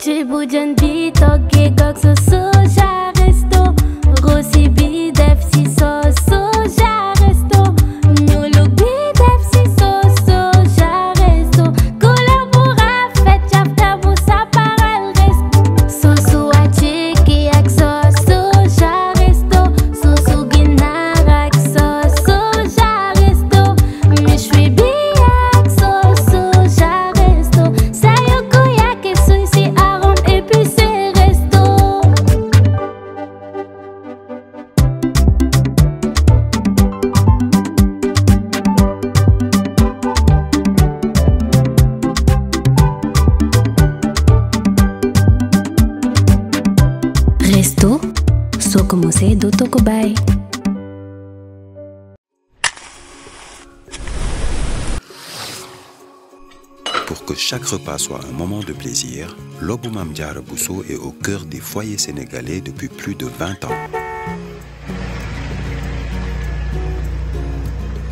Chibujan bito gigok so soja resto Rossi bidef si so soja resto Nulu bidef si so soja resto Kolabora fet chapta bu sa paral resto Soso achiki ak so soja resto Soso ginara ak so soja resto Mishwi bi ak so soja resto Sayoko yake suisi aron épicé resto Resto, so commencé d'autoko bay. Pour que chaque repas soit un moment de plaisir, Lobou Mame Diarra Bousso est au cœur des foyers sénégalais depuis plus de 20 ans.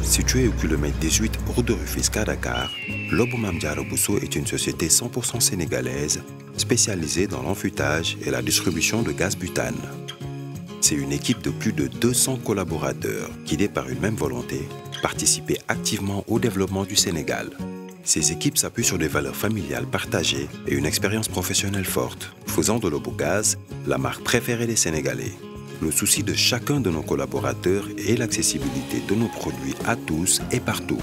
Situé au kilomètre 18 route de Rufisque à Dakar, Lobou Mame Diarra Bousso est une société 100% sénégalaise spécialisée dans l'enfûtage et la distribution de gaz butane. C'est une équipe de plus de 200 collaborateurs guidés par une même volonté, participer activement au développement du Sénégal. Ces équipes s'appuient sur des valeurs familiales partagées et une expérience professionnelle forte, faisant de Lobogaz la marque préférée des Sénégalais. Le souci de chacun de nos collaborateurs est l'accessibilité de nos produits à tous et partout.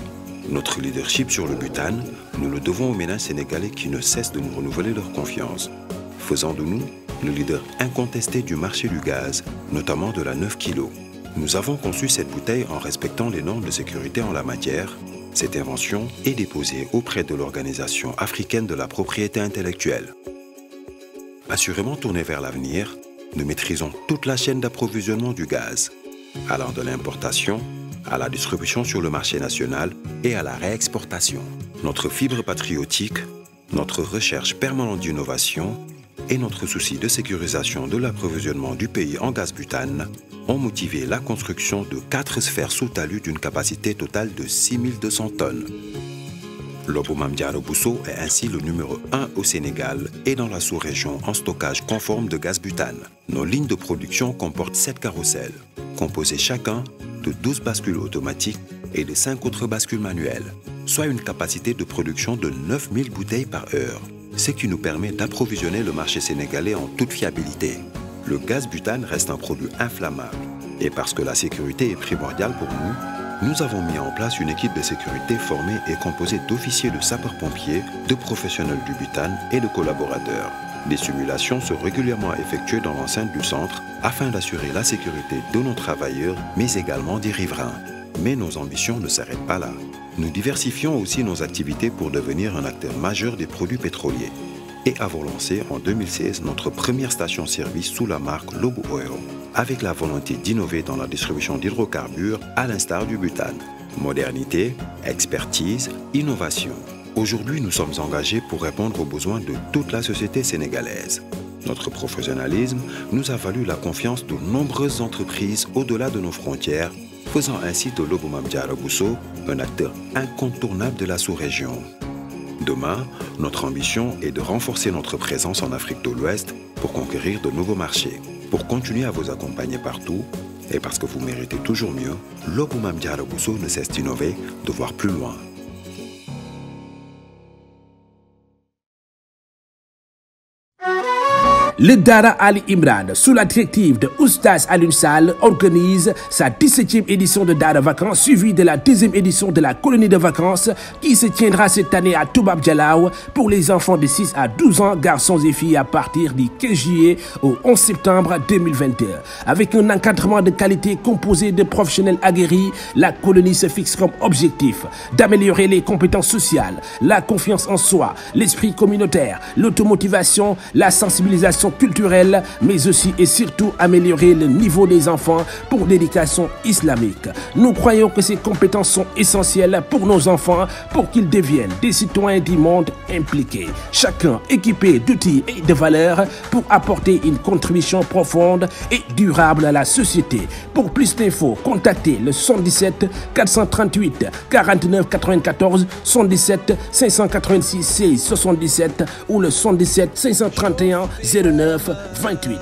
Notre leadership sur le butane, nous le devons aux ménages sénégalais qui ne cessent de nous renouveler leur confiance, faisant de nous le leader incontesté du marché du gaz, notamment de la 9 kg. Nous avons conçu cette bouteille en respectant les normes de sécurité en la matière. Cette invention est déposée auprès de l'Organisation africaine de la propriété intellectuelle. Assurément tournée vers l'avenir, nous maîtrisons toute la chaîne d'approvisionnement du gaz, allant de l'importation à la distribution sur le marché national et à la réexportation. Notre fibre patriotique, notre recherche permanente d'innovation et notre souci de sécurisation de l'approvisionnement du pays en gaz butane ont motivé la construction de 4 sphères sous talus d'une capacité totale de 6200 tonnes. Lobou Mame Diarra Bousso est ainsi le numéro 1 au Sénégal et dans la sous-région en stockage conforme de gaz butane. Nos lignes de production comportent 7 carrousels, composés chacun de 12 bascules automatiques et de 5 autres bascules manuelles, soit une capacité de production de 9000 bouteilles par heure, ce qui nous permet d'approvisionner le marché sénégalais en toute fiabilité. Le gaz butane reste un produit inflammable et parce que la sécurité est primordiale pour nous avons mis en place une équipe de sécurité formée et composée d'officiers de sapeurs-pompiers, de professionnels du butane et de collaborateurs. Des simulations sont régulièrement effectuées dans l'enceinte du centre afin d'assurer la sécurité de nos travailleurs, mais également des riverains. Mais nos ambitions ne s'arrêtent pas là. Nous diversifions aussi nos activités pour devenir un acteur majeur des produits pétroliers et avons lancé en 2016 notre première station-service sous la marque Lobou Oil, avec la volonté d'innover dans la distribution d'hydrocarbures à l'instar du butane. Modernité, expertise, innovation. Aujourd'hui, nous sommes engagés pour répondre aux besoins de toute la société sénégalaise. Notre professionnalisme nous a valu la confiance de nombreuses entreprises au-delà de nos frontières, faisant ainsi de Lobou Mame Diarra Bousso un acteur incontournable de la sous-région. Demain, notre ambition est de renforcer notre présence en Afrique de l'Ouest pour conquérir de nouveaux marchés. Pour continuer à vous accompagner partout, et parce que vous méritez toujours mieux, Lobou Mame Diarra Bousso ne cesse d'innover, de voir plus loin. Le Dara Ali Imran, sous la directive de Oustaz Alioune Sall, organise sa 17e édition de Dara Vacances, suivie de la 2e édition de la colonie de vacances qui se tiendra cette année à Toubab Dialaw pour les enfants de 6 à 12 ans, garçons et filles, à partir du 15 juillet au 11 septembre 2022. Avec un encadrement de qualité composé de professionnels aguerris, la colonie se fixe comme objectif d'améliorer les compétences sociales, la confiance en soi, l'esprit communautaire, l'automotivation, la sensibilisation l'éducation culturelle, mais aussi et surtout améliorer le niveau des enfants pour l'éducation islamique. Nous croyons que ces compétences sont essentielles pour nos enfants pour qu'ils deviennent des citoyens du monde impliqués, chacun équipé d'outils et de valeurs pour apporter une contribution profonde et durable à la société. Pour plus d'infos, contactez le 77 438 49 94, 77 586 16 77 ou le 77 531 09 28.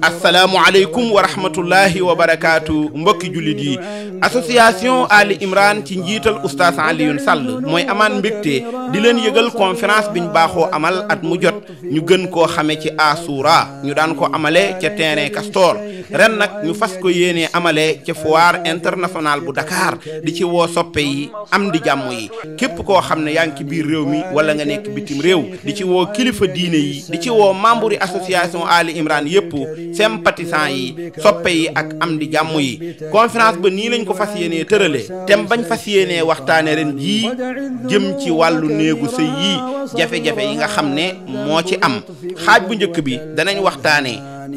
assalaamu aleykum wa rahmatullahi wa barakaatu mbokki jullit yi association Ali Imran ci njiital oustaz Alioune Sall mooy amaan mbégte di leen yëgal conférence biñ baaxoo amal at mu jot ñu gën koo xame ci Asura ñu daan ko amale ca terrain Castor ren nag ñu fas ko yéenee amale ca foire internationale bu Dakar di ci woo soppe yi am di jàmm yi képp koo xam ne yaa ngi ci biir réew mi wala nga nekk bitim réew di ci woo kilifa diine yi di ci woo membre association Ali Imran yépp sympathisant yi soppe yi ak am di jàmm yi conférence ba nii lañ ko fas yéenee tërale tem bañ fas yéenee waxtaane ren jii jëm ci wàllu néegu sëy yi jafe-jafe yi nga xam ne moo ci am xaaj bu njëkk bi danañ waxtaane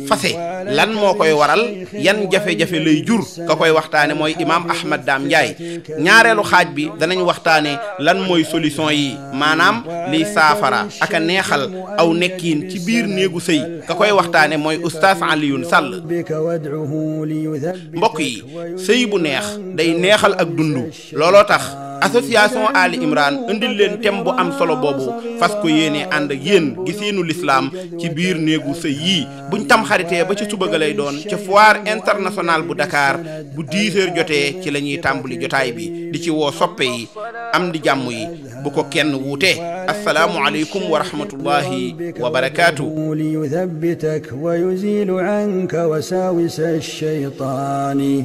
fase lan moo koy waral yan jafe-jafe lay jur ka koy waxtaane mooy imam Ahmad Dame Ndiaye ñaareelu xaaj bi danañ waxtaane lan mooy solution yi maanaam liy saafara ak a neexal aw nekkiin ci biir néegu sëy ka koy waxtaane mooy oustaz Alioune Sall mbokk yi sëy bu neex day neexal ak dund looloo tax association Ali Imran indil leen thème bu am solo boobu fas ko yéene ànd ak yéen giseenu l'islam ci biir néegu sëy yii buñ tam xaritee ba ci suba ga lay doon ca foire internationale bu Dakar bu 10 heures jotee ci la ñuy tàmbali jotaay bi di ci woo soppe yi am di jàmm yi bu ko kenn wuute assalaamu aleykum wa rahmatullahi wa barakaatu liyuthabbitak wa yuzilu anka wasawis ash-shaytani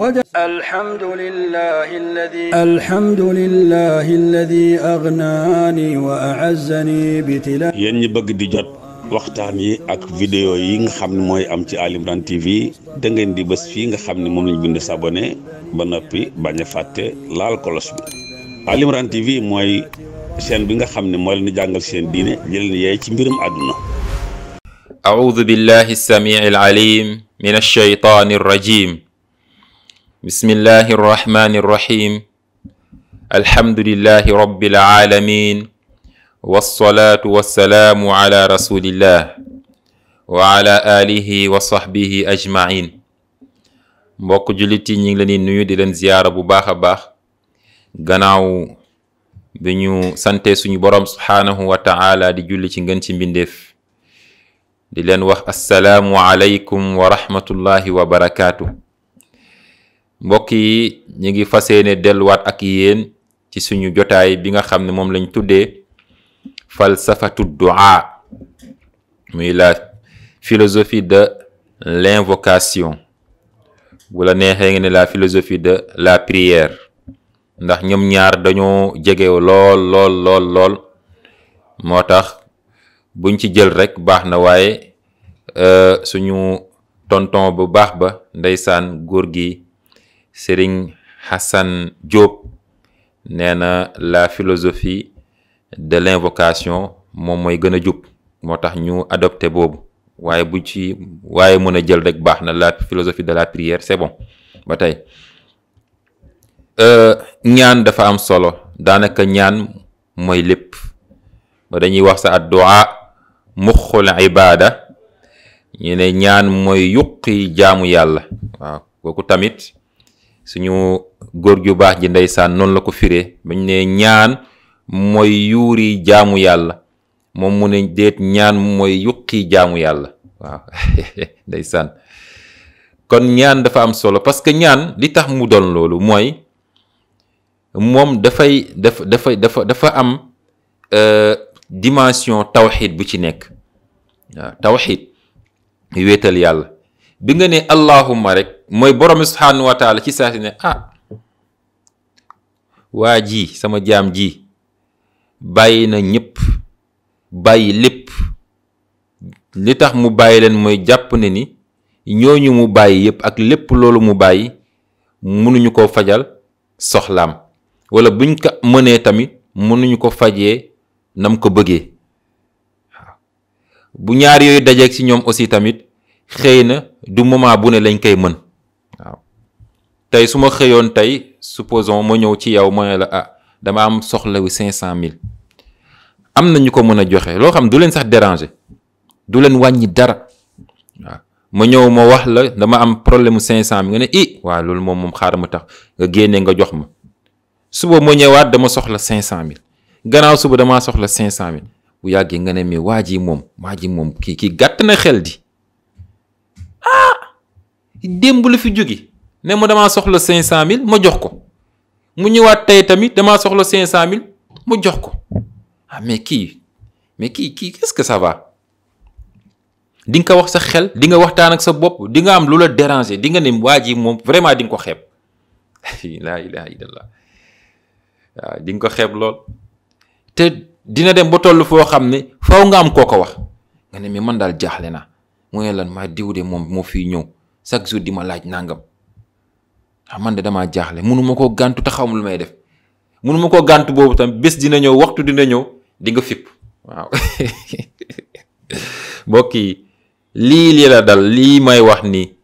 alhamdulillahi alladhi aghnani wa a'azzani bitila. yéen ñi bëgg di jot waxtaan yi ak vidéo yi nga xam ne mooy am ci Ali Imran TV da ngeen di bés fii nga xam ne moom lañ bind s'abonné ba noppi bañ a fàtte laal kolos bi. Ali Imran TV mooy chaîne bi nga xam ne moo leen di jàngal seen diine jëleen yeey ci mbirum àdduna. a'udhu billahi as-sami'il alim min ash-shaytani ar-rajim. bismillahi ar-rahmani ar-rahim. alhamdulillahi rabbil alamin. wassalatu wassalaamu ala rasulillah wa ala alihi wa sahbihi ajmain. mbokk jullit yi ñi ngi leen di nuyu di leen ziyaara bu baax a baax gannaaw bi ñu sante suñu borom subhaanahu wa ta'ala di julli ci ngën ci mbindeef di leen wax assalaamu alaykum wa rahmatullahi wa barakaatu. mbokk yi ñi ngi fas yéene delluwaat ak yéen ci suñu jotaay bi nga xam ne moom lañ tuddee falsafatu du'a, muy la philosophie de l'invocation, bu la neexee nga ne la philosophie de la prière, ndax ñoom ñaar dañoo jege lool moo tax buñ ci jël rek baax na, waaye suñu tonton bu baax ba ndeysaan góor gi Serigne Hassan Diop nee na la philosophie de l'invocation moom mooy gën a jub, moo tax ñu adopté boobu, waaye bu ci waaye mën a jël rek baax na, la philosophie de la prière c'est bon. ba tey ñaan dafa am solo, daanaka ñaan mooy lépp, ba dañuy wax sa addu'a muxul ibada, ñu ne ñaan mooy yuqi jaamu yàlla. waaw kooku tamit suñu góor ju baax ji ndeysaan noonu la ko firee, bañ ne ñaan mooy yuuri jaamu yàlla, moom mu ne déet ñaan mooy yuqi jaamu yàlla. waaw ndeysaan kon ñaan dafa am solo, parce que ñaan li tax mu doon loolu mooy moom dafa am dimension tawxid bu ci nekk. waaw tawxid wéetal yàlla bi nga ne allahumma rek mooy borom subhanahu wa taala ci saa si ne waa ji sama jaam ji bàyyi na ñëpp, bàyyi lépp, li tax mu bàyyi leen mooy jàpp ne ni ñooñu mu bàyyi yëpp ak lépp loolu mu bàyyi mënuñu koo fajal soxlaam, wala buñ ko mënee tamit mënuñu ko fajee nam ko bëggee waaw bu ñaar yooyu dajeeg ci ñoom aussi tamit xëy na du moment bu ne lañ koy mën waaw tey su ma xëyoon tey supposons ma ñëw ci yow mooy la dama am soxla wu 500000 am na ñu ko mën a joxe loo xam du leen sax déranger du leen wàññi dara waaw ma ñëw ma wax la dama am problème mu 500000 nga ne waaw loolu moom xaaral ma tax nga génne nga jox ma suba ma ñëwaat dama soxla 500000 gannaaw suba damaa soxla 500000 bu yàggee nga ne mais waa ji moom kii gàtt na xel di démb la fi jóge ne ma damaa soxla 500000 ma jox ko mu ñëwaat tey tamit damaa soxla 500000 ma jox ko mais kii qu'est-ce que ça va di nga ko wax sa xel di nga waxtaan ak sa bopp di nga am lu la déranger di nga ne waa ji moom vraiment di nga ko xeeb laa ilaha illallah waaw di nga ko xeeb lool te dina dem ba toll foo xam ne faw nga am koo ko wax nga ne mais man daal jaaxle naa mu ne lan maa diw de moom moo fii ñëw chaque jour di ma laaj nangam man de damaa jaaxle mënuma koo gàntu te xawma lu may def mënuma koo gàntu boobu tam bés dina ñëw waxtu dina ñëw di nga fipp waaw mbokk yi lii la dal lii may wax ni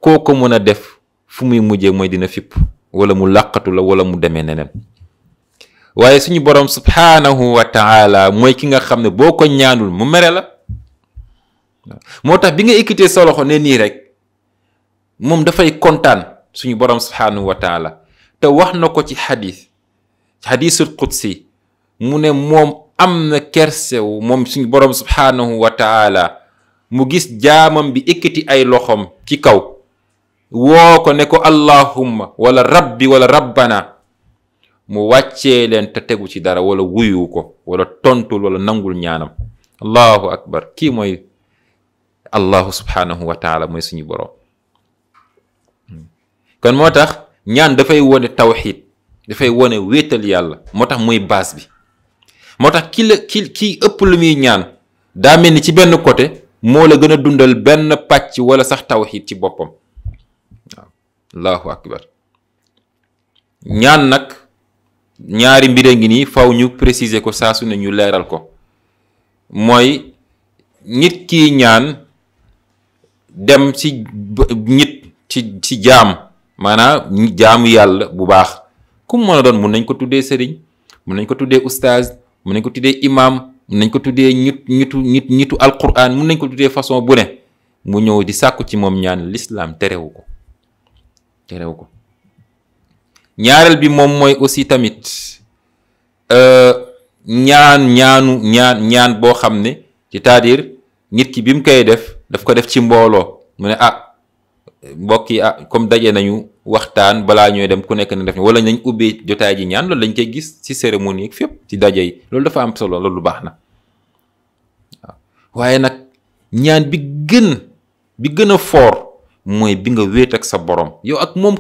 koo ko mën a def fu muy mujjee mooy dina fipp wala mu làqatu la wala mu demee neneen waaye suñu borom subhaanahu wa taala mooy ki nga xam ne boo ko ñaanul mu mere la moo tax bi nga ekkitee sa loxo ne nii rek moom dafay kontaan suñu borom subhaanahu wa taala te wax na ko ci xadiisul qudsi mu ne moom am na kersew moom suñu borom subhaanahu wa taala mu gis jaamam bi ekkiti ay loxom ci kaw woo ko ne ko allahumma wala rabbi wala rabbana mu wàccee leen te tegu ci dara wala wuyu ko wala tontul wala nangul ñaanam allahu akbar kii mooy allahu subhaanahu wa taala mooy suñu borom kon moo tax ñaan dafay wone tawxiid dafay wone wéetal yàlla moo tax muy base bi moo tax ki ëpp lu muy ñaan daa mel ni ci benn côté moo la gën a dundal benn pàcc wala sax tawxiid ci boppam waaw allahu akbar ñaan nag ñaari mbir ngi nii faw ñu préciser ko saa su ne ñu leeral ko mooy nit ki ñaan dem ci nit ci jaam maanaam jaamu yàlla bu baax ku mu mën a doon mun nañ ko tuddee sëriñ mun nañ ko tuddee oustaz mun nañ ko tuddee imam mun nañ ko tuddee ñitu alquran mun nañ ko tuddee façon bu ne mu ñëw di sàkku ci moom ñaan l'islam terewu ko ñaareel bi moom mooy aussi tamit ñaan boo xam ne c'est-à-dire nit ki bi mu koy def daf ko def ci mbooloo mu ne mbokk yi comme daje nañu waxtaan balaa ñooy dem ku nekk na def wala nañ ubbee jotaay ji ñaan loolu lañ koy gis ci cérémonie ak fépp ci daje yi loolu dafa am solo loolu baax na waaw waaye nag ñaan bi gën a fort mooy bi nga wéet ak sa borom yow ak moom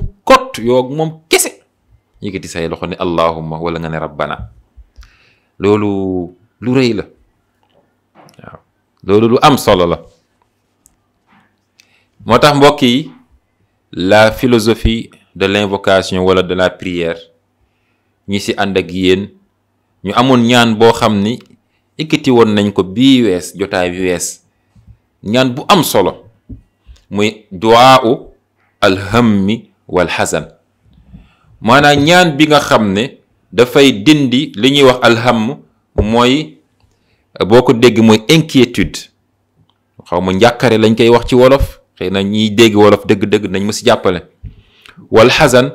yow ak moom kese yëkkati say loxo ne allahumma wala nga ne rabbana loolu lu rëy la waaw loolu lu am solo la moo tax mbokk yi la philosophie de l'invocation wala de la prière ñi ci ànd ak yéen ñu amoon ñaan boo xam ni ikkiti woon nañ ko bii wees jotaay bi wees ñaan bu am solo muy duwaa'u alhammi wal xasan maanaam ñaan bi nga xam ne dafay dindi li ñuy wax alham mooy boo ko dégg mooy inquiétude xaw ma njàkkare lañ koy wax ci wolof xëy na ñiy dégg wolof dëgg-dëgg nañ ma ci jàppale wal xasan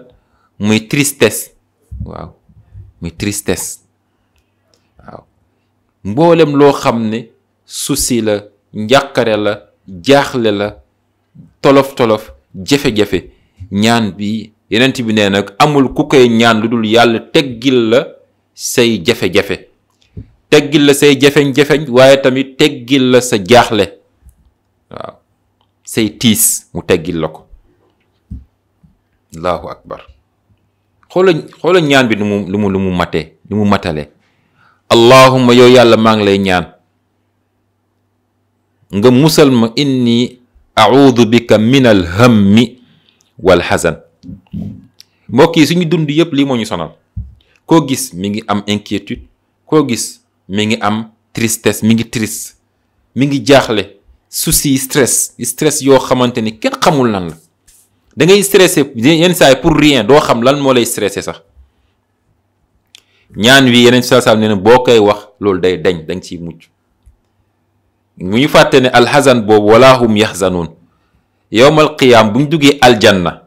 muy tristesse waaw muy tristesse waaw mboolem loo xam ne souci la njàkkare la jaaxle la tolof-tolof jafe-jafe ñaan bi yenent bi nee nag amul ku koy ñaan lu dul yàlla teggil la say jafe-jafe teggil la say jafeñ-jafeñ waaye tamit teggil la sa jaaxle waaw say tiis mu teggil la ko allahu akbar xoola ñaan bi lu mu matee lu mu matale allahumma yow yàlla maa ngi lay ñaan nga musal ma inni a'udhu bika min al hammi wal hazan mbokk yi suñu dund yépp lii moo ñu sonal koo gis mi ngi am inquiétude, koo gis mi ngi am tristesse, mi ngi triste, mi ngi jaaxle, souci, stress yoo xamante ni kenn xamul lan la. da ngay stressé yenn saa yi pour rien, doo xam lan moo lay stressé sax. ñaan wi yeneen saa ne boo koy wax loolu day dañ, da nga ciy mucc. mu ñu fàtte ne alxasan boobu wala hum yaxzanuun yowmal qiyaam bu ñu duggee aljanna,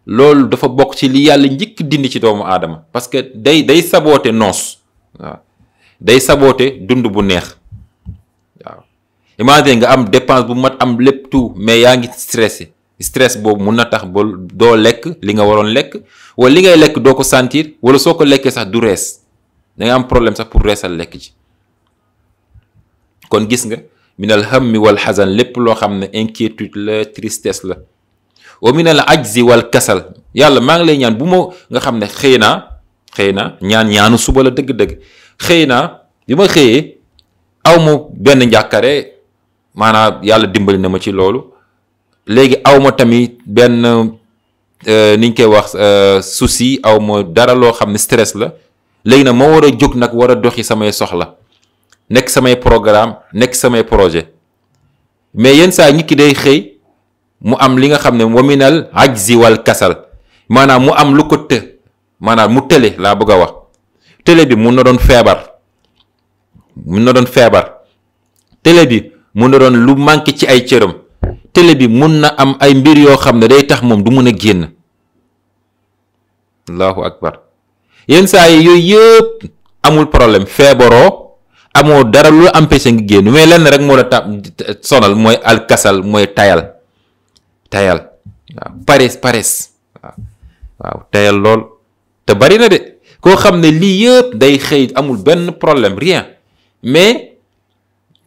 loolu dafa bokk ci li yàlla njëkk dindi ci doomu aadama, parce que day saboote noos. waaw day saboote dund bu neex. waaw imagine nga am dépense bu mat, am lépp tout, mais yaa ngi stressé. stress boobu mun na tax ba doo lekk li nga waroon lekk, wala li ngay lekk doo ko sentir, wala soo ko lekkee sax du rees, da nga am problème sax pour reesal lekk ci. kon gis nga minal hammi wal xasan, lépp loo xam ne inquiétude la, tristesse la. wa minal ajzi wal kasal, yàlla maa ngi lay ñaan bu ma nga xam ne xëy na ñaanu suba la dëgg-dëgg. xëy na bi ma xëyee aw ma benn njàkkare, maanaam yàlla dimbali na ma ci loolu. léegi aw ma tamit benn niñ koy wax souci, aw ma dara loo xam ne stress la. léegi nag ma war a jóg nag war a doxi samay soxla, nekk samay programme, nekk samay projet. mais yenn saa nit ki day xëy mu am li nga xam ne wa minal ajzi wal kasal, maanaam mu am lu ko maanaam mu tële laa bëgg a wax. tële bi mun na doon feebar, tële bi mun na doon lu manqué ci ay cëram, tële bi mun na am ay mbir yoo xam ne day tax moom du mun a génn. allahu akbar. yenn saa yi yooyu yëpp amul problème, feebaroo, amoo dara lu empêché nga génn, mais lenn rek moo la sonal, mooy alkasal, mooy tayal. waaw paresse waaw tayal lool. te bari na de koo xam ne lii yëpp day xëy amul benn problème, rien, mais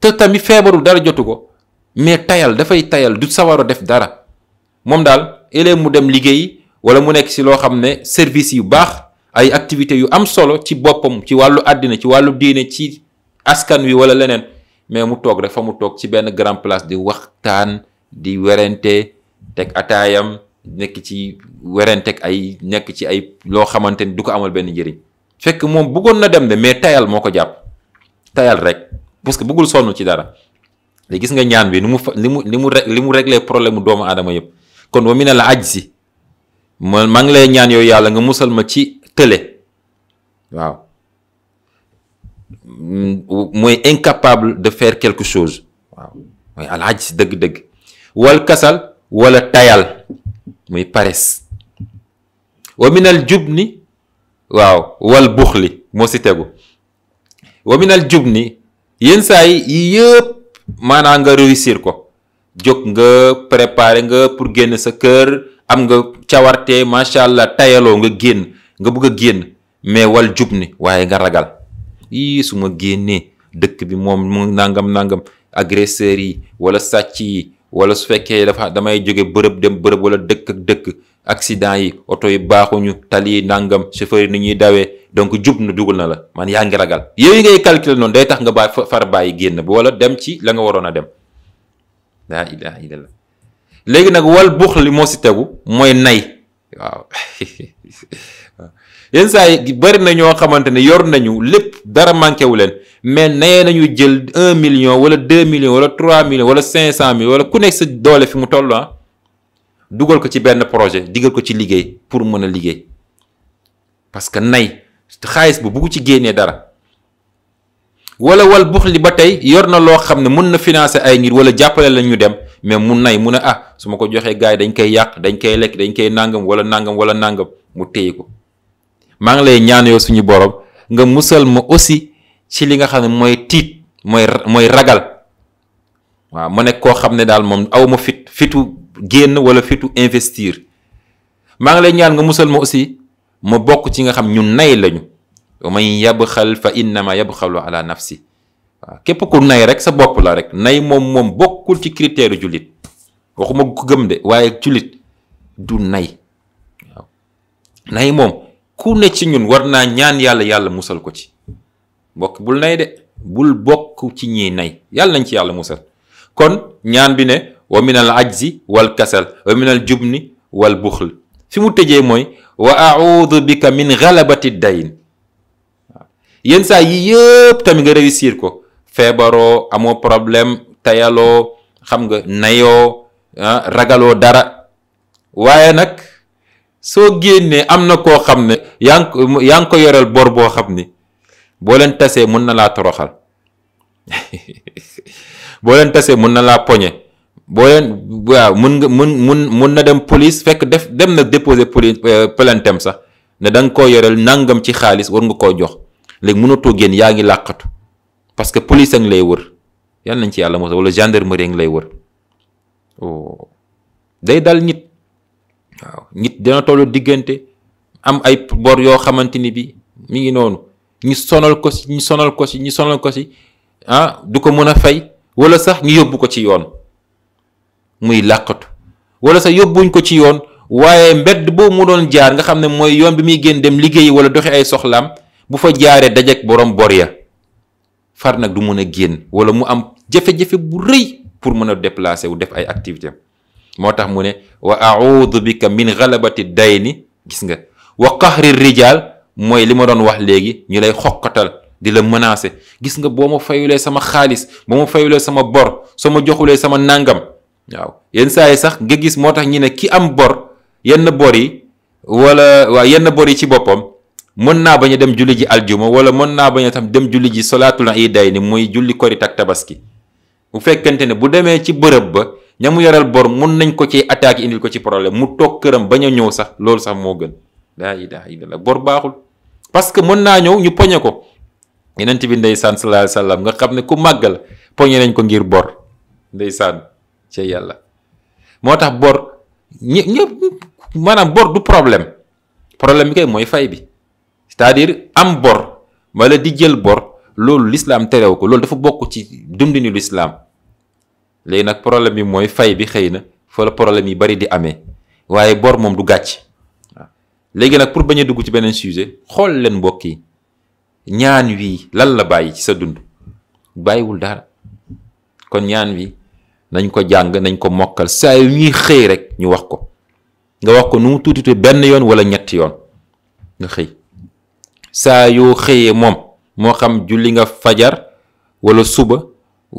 te tamit feebaru dara jotu ko, mais dafay tayal, du sawaro def dara. moom daal élève mu dem liggéey, wala mu nekk ci loo xam ne service yu baax, ay activités yu am solo ci boppam, ci wàllu àddina, ci wàllu diine, ci askan wi wala leneen, mais mu toog rek fa mu toog ci benn grand place di waxtaan, di werante, teg ataayam, nekk ci werante ak nekk ci ay loo xamante ni du ko amal benn njëriñ. fekk moom bëggoon na dem de, mais tayal moo ko jàpp, tayal rek, parce que bëggul sonn ci dara. léegi gis nga ñaan bi li mu réglé problème mu doomu aadama yëpp. kon wa minal ajzi, maa ngi lay ñaan yooyu yàlla nga musal ma ci tële. waaw mooy incapable de faire quelque chose. waaw mooy al ajzi dëgg-dëgg. wal kasal wala tayal, muy paresse. wa minal jubni, waaw wal buxli moo si tegu. wa minal jubni, yenn saa yi yëpp maanaam nga réussir ko, jóg nga, préparer nga pour génn sa kër, am nga cawarte, macha allah, tayaloo nga génn, nga bëgg a génn, mais wal jubni, waaye nga ragal. su ma génnee dëkk bi moom mu nangam agresseurs yi wala sàcc yi, wala su fekkee damay jóge bërëb dem bërëb, wala dëkk ak dëkk, accident yi, oto yi baaxuñu, tali yi nangam, chauffeur yi ni ñuy dawee, donc jub na dugal na la, man yaa ngi ragal. yooyu ngay calculer noonu day tax nga bàyyi génn bi, wala dem ci la nga waroon a dem. laa ilaha illallah. léegi nag wal buux li moo si tegu, mooy nay. waaw yenn saa yi bari na ñoo xamante ne yor nañu lépp, dara manqué wu leen, mais nayee nañu jël 1 million wala 2 millions wala 3 millions wala 500 000 wala ku nekk sa doole fi mu toll, dugal ko ci benn projet, digal ko ci liggéey pour mën a liggéey. parce que nay xaalis bu bugg ci génnee dara. wala wal buux li ba tey yor na loo xam ne mun na financer ay ngir wala jàppale la ñu dem, mais mu nay mu ne su ma ko joxee gars yi dañ koy yàq, dañ koy lekk, dañ koy nangam wala nangam mu téye ko. maa ngi lay ñaan yow suñu borom nga musal ma aussi ci li nga xam ne mooy tiit, mooy ragal. waaw ma nekk koo xam ne daal moom aw ma fitu génn wala fitu investir. maa ngi lay ñaan nga musal ma aussi ma bokk ci nga xam ñu nay lañu. wa man yabxal fa innama yabxalu ala nafsi. waaw képp ku nay rek sa bopp la rek. nay moom bokkul ci critère jullit, waxuma ko gëm de, waaye jullit du nay. waaw nay moom ku ne ci ñun war naa ñaan yàlla musal ko ci. mbokk bul nay de, bul bokk ci ñiy nay, yàlla nañ ci yàlla musal. kon ñaan bi ne wa min al ajzi wal kasal wa min al jubni wal buxl, fi mu tëjee mooy wa a'udhu bika min ghalabati dayn. yenn saa yi yëpp tamit nga réussir ko feebaroo amoo problème tayaloo xam nga nayoo ragaloo dara waaye nag soo génnee am na koo xam ne yaa ngi ko yoreel bor boo xam ni boo leen tasee mun na laa toroxal boo leen tasee mun na laa poñe boo leen waaw mun na dem police fekk dem na déposer police plainteem sax ne da nga koo yoreel nangam ci xaalis war nga koo jox léegi mënatoo génn yaa ngi làqatu parce que police a ngi lay wër yal nañ ci yàlla mos wala gendarmerie a ngi lay wër oh day dal nit waaw nit dina tollu diggante am ay bor yoo xamante ni bi mi ngi noonu ñu sonal ko si du ko mën a fay wala sax ñu yóbbu ko ci yoon muy làqatu wala sax yóbbuñ ko ci yoon waaye mbedd boobu mu doon jaar nga xam ne mooy yoon bi muy génn dem liggéeyi wala doxi ay soxlaam bu fa jaaree dajek borom bor ya far nag du mën a génn wala mu am jafe-jafe bu rëy pour mën a déplacer wu def ay activité moo tax mu ne wa a'udhu bika min ghalabati dayni gis nga wa qahri rijal mooy li ma doon wax léegi ñu lay xoqatal di la menacer gis nga boo ma fayulee sama xaalis boo ma fayulee sama bor soo ma joxulee sama nangam waaw yenn saa yi sax nga gis moo tax ñu ne ki am bor yenn bor yi wala waa yenn bor yi ci boppam mën naa bañ a dem julli ji aljuma wala mën naa bañ a tam dem julli ji solaatul iidayni muy julli korit ak tabaski bu fekkente ne bu demee ci bërëb ba ña mu yoral bor mun nañ ko ci attaque indil ko ci problème mu toog këram bañ a ñëw sax loolu sax moo gën laa ilaha illallah bor baaxul parce que mën naa ñëw ñu poñe ko yeneen bi ndeysaan sallallahu alayhi wasallam nga xam ne ku màggal poñe nañ ko ngir bor ndeysaan ci yàlla moo tax bor ñëpp maanaam bor du problème bi kay mooy fay bi c'est-à-dire am bor wala di jël bor loolu l'islam terew ko loolu dafa bokk ci dundinu l'islam léegi nag problème bi mooy fay bi xëy na fa la problème yi bari di amee waaye bor moom du gàcc waaw léegi nag pour bañ a dugg ci beneen sujet xool leen mbokk yi ñaan wi lan la bàyyi ci sa dund bàyyiwul dara kon ñaan wi nañ ko jàng nañ ko mokkal saa yu ñuy xëy rek ñu wax ko nga wax ko nu mu tuuti benn yoon wala ñetti yoon nga xëy saa yoo xëyee moom moo xam julli nga fajar wala suba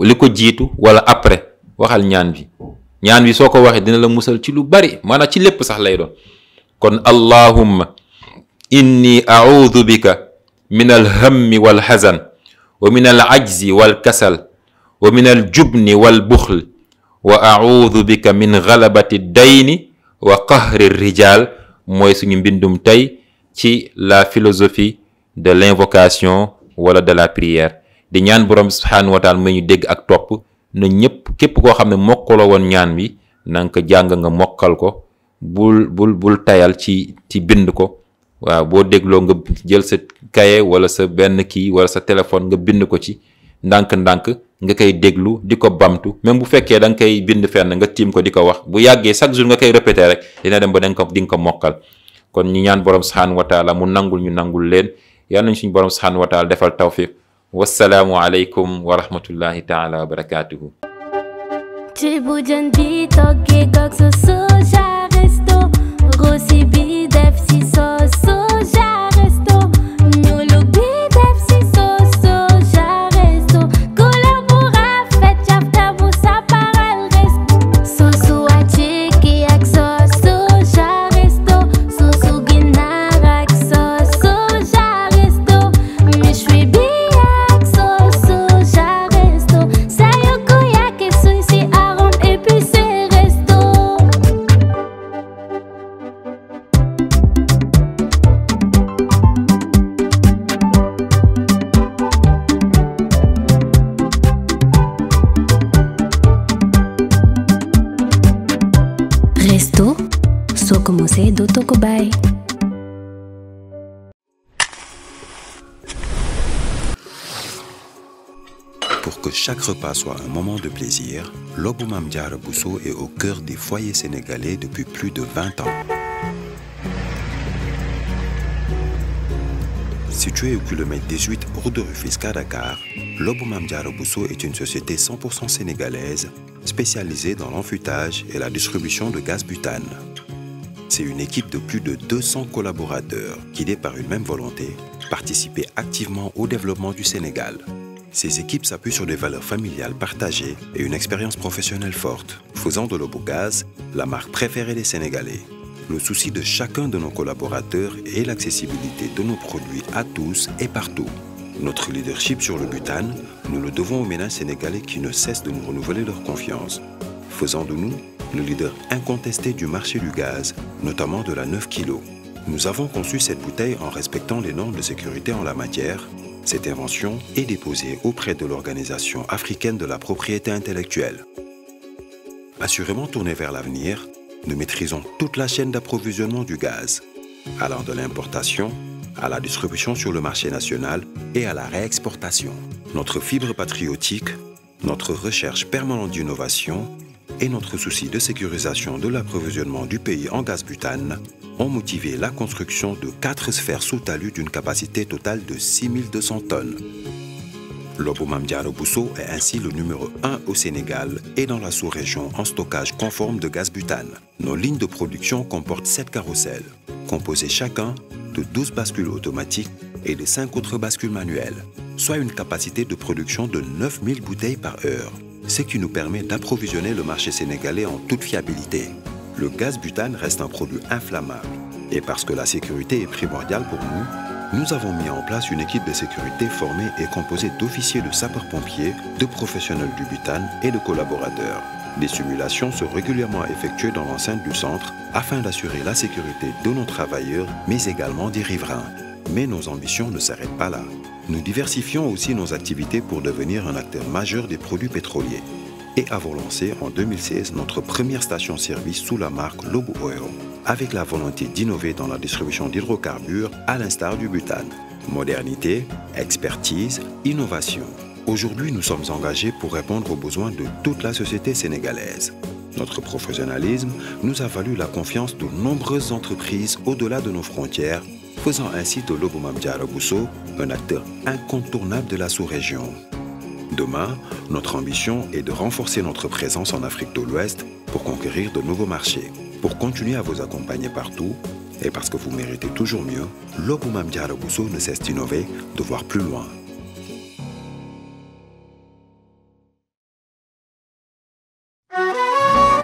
li ko jiitu wala après waxal ñaan bi soo ko waxee dina la musal ci lu bari maanaam ci lépp sax lay doon kon allahumma inni a'udhu bika min alhammi wal hazan wa min al ajzi wal kasal wa min al jubni wal buxl wa a'udhu bika min ghalabati dayni wa qahri rijal mooy suñu mbindum tey ci la philosophie de l'invocation wala de la prière di ñaan borom subhanahu wa ta'ala may ñu dégg ak topp na ñëpp képp koo xam ne mokkaloo woon ñaan wi na nga ko jàng nga mokkal ko bul tayal ci bind ko waaw boo dégloo nga jël sa cahier wala sa benn kii wala sa téléphone nga bind ko ci ndànk-ndànk nga koy déglu di ko bamtu même bu fekkee da nga koy bind fenn nga tiim ko di ko wax bu yàggee chaque jour nga koy répéter rek dina dem ba di nga ko mokkal kon ñu ñaan borom subhanahu wa ta'ala mu nangul ñu nangul leen yal nañ suñu borom subhanahu wa ta'ala defal tawfiq wassalaamu aleykum wa rahmatullahi ta'ala wa barakatuhu Resto, soo ko mosee dootoo ko bàyyi. Pour que chaque repas soit un moment de plaisir, Lobou Mame Diarra Bousso est au cœur des foyers sénégalais depuis plus de 20 ans. Situé au kilomètre 18 route de Rufisque à Dakar, Lobou Mame Diarra Bousso est une société 100% sénégalaise spécialisée dans l'enfûtage et la distribution de gaz butane. C'est une équipe de plus de 200 collaborateurs guidés par une même volonté, participer activement au développement du Sénégal. Ces équipes s'appuient sur des valeurs familiales partagées et une expérience professionnelle forte, faisant de Lobogaz la marque préférée des Sénégalais. Le souci de chacun de nos collaborateurs est l'accessibilité de nos produits à tous et partout. Notre leadership sur le butane, nous le devons aux ménages sénégalais qui ne cessent de nous renouveler leur confiance, faisant de nous le leader incontesté du marché du gaz, notamment de la 9 kg. Nous avons conçu cette bouteille en respectant les normes de sécurité en la matière. Cette invention est déposée auprès de l'Organisation africaine de la propriété intellectuelle. Assurément tournés vers l'avenir, nous maîtrisons toute la chaîne d'approvisionnement du gaz, allant de l'importation à la distribution sur le marché national et à la réexportation. Notre fibre patriotique, notre recherche permanente d'innovation et notre souci de sécurisation de l'approvisionnement du pays en gaz butane ont motivé la construction de 4 sphères sous talus d'une capacité totale de 6200 tonnes. Lobo Mame Diarra Bousso est ainsi le numéro 1 au Sénégal et dans la sous-région en stockage conforme de gaz butane. Nos lignes de production comportent 7 carrousels, composés chacun de 12 bascules automatiques et de 5 autres bascules manuelles, soit une capacité de production de 9000 bouteilles par heure, ce qui nous permet d'approvisionner le marché sénégalais en toute fiabilité. Le gaz butane reste un produit inflammable et parce que la sécurité est primordiale pour nous, nous avons mis en place une équipe de sécurité formée et composée d'officiers de sapeurs-pompiers, de professionnels du butane et de collaborateurs. Des simulations sont régulièrement effectuées dans l'enceinte du centre afin d'assurer la sécurité de nos travailleurs, mais également des riverains. Mais nos ambitions ne s'arrêtent pas là. Nous diversifions aussi nos activités pour devenir un acteur majeur des produits pétroliers et avons lancé en 2016 notre première station-service sous la marque Lobo Oil, avec la volonté d'innover dans la distribution d'hydrocarbures à l'instar du butane. Modernité, expertise, innovation. Aujourd'hui, nous sommes engagés pour répondre aux besoins de toute la société sénégalaise. Notre professionnalisme nous a valu la confiance de nombreuses entreprises au-delà de nos frontières, faisant ainsi de Lobo Mame Diarra Bousso un acteur incontournable de la sous-région. Demain, notre ambition est de renforcer notre présence en Afrique de l'Ouest pour conquérir de nouveaux marchés. Pour continuer à vous accompagner partout, et parce que vous méritez toujours mieux, Lobo Mame Diarra Bousso ne cesse d'innover, de voir plus loin.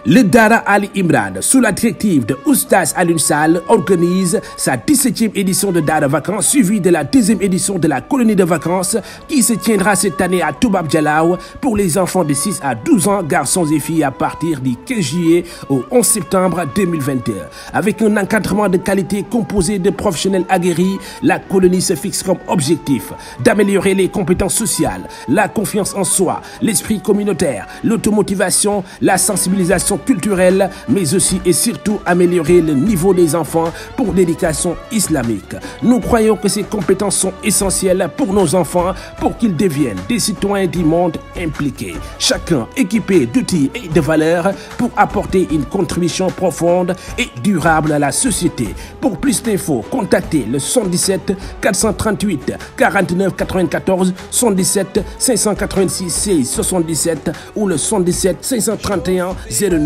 Le Dara Ali Imran, sous la directive de Oustaz Alioune Sall, organise sa 17e édition de Dara Vacances, suivie de la 2e édition de la colonie de vacances qui se tiendra cette année à Toubab Dialaw pour les enfants de 6 à 12 ans, garçons et filles, à partir du 15 juillet au 11 septembre 2022. Avec un encadrement de qualité composé de professionnels aguerris, la colonie se fixe comme objectif d'améliorer les compétences sociales, la confiance en soi, l'esprit communautaire, l'automotivation, la sensibilisation culturelle, mais aussi et surtout améliorer le niveau des enfants pour l'éducation islamique. Nous croyons que ces compétences sont essentielles pour nos enfants pour qu'ils deviennent des citoyens du monde impliqués, chacun équipé d'outils et de valeurs pour apporter une contribution profonde et durable à la société. Pour plus d'infos, contactez le 77 438 49 94, 77 586 16 77 ou le 77 531 09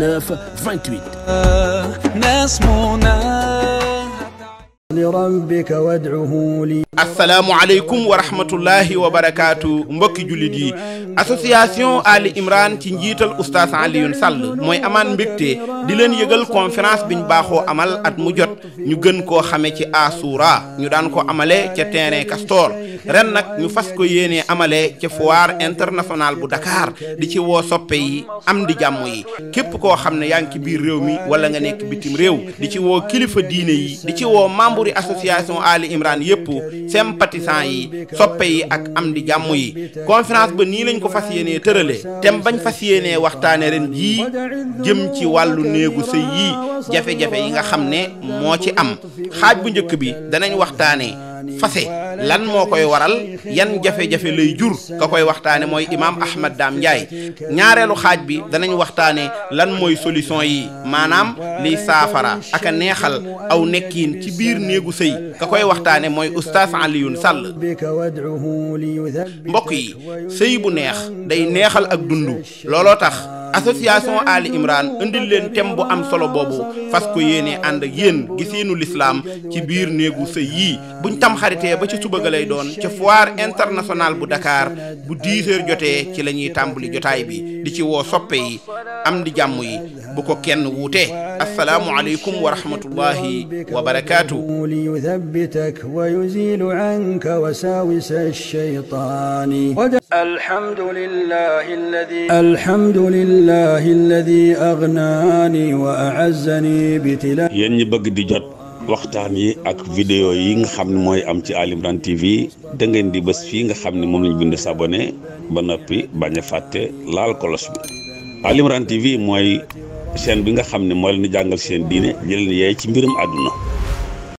28. assalaamu aleykum wa rahmatullahi wa barakaatu mbokki jullit yi association Ali Imran ci njiital oustaz Alioune Sall mooy amaan mbégte di leen yëgal conférence biñ baaxoo amal at mu jot ñu gën koo xame ci Asura ñu daan ko amale ca terrain Castor ren nag ñu fas ko yéenee amale ca foire internationale bu Dakar di ci woo soppe yi am di jàmm yi képp koo xam ne yaa ngi ci biir réew mi wala nga nekk bitim réew di ci woo kilifa diine yi di ci woo membre yi association Ali Imran yépp sympathisant yi soppe yi ak am di jàmm yi conférence ba nii lañ ko fas yéenee tërale tem bañ fas yéenee waxtaane ren jii jëm ci wàllu néegu sëy yi jafe-jafe yi nga xam ne moo ci am xaaj bu njëkk bi danañ waxtaane fase lan moo koy waral yan jafe-jafe lay jur ka koy waxtaane mooy imam Ahmad Dame Ndiaye ñaareelu xaaj bi danañ waxtaane lan mooy solution yi maanaam liy saafara ak a neexal aw nekkiin ci biir néegu sëy ka koy waxtaane mooy oustaz Alioune Sall mbokk yi sëy bu neex day neexal ak dund looloo tax association Ali Imran indil leen thème bu am solo boobu fas ko yéene ànd ak yéen giseenu lislaam ci biir néegu sëy yii buñ tamxaritee ba ci suba ga lay doon ca foire internationale bu Dakar bu 10 heures jotee ci la ñuy tàmbali jotaay bi di ci woo soppe yi am di jàmm yi bu ko kenn wuute assalaamu aleykum wa rahmatullahi wa barakaatu ليثبتك ويزيل عنك وساوس الشيطان الحمد لله الذي أغناني وأعزني بتلاوة yéen ñi bëgg di jot waxtaan yi ak vidéo yi nga xam ne mooy am ci Ali Imran TV da ngeen di bés fii nga xam ne moom lañ bind s'abonné ba noppi bañ a fàtte laal kolos bi. Ali Imran TV mooy chaîne bi nga xam ne moo leen di jàngal seen diine jëleen yeey ci mbirum àdduna.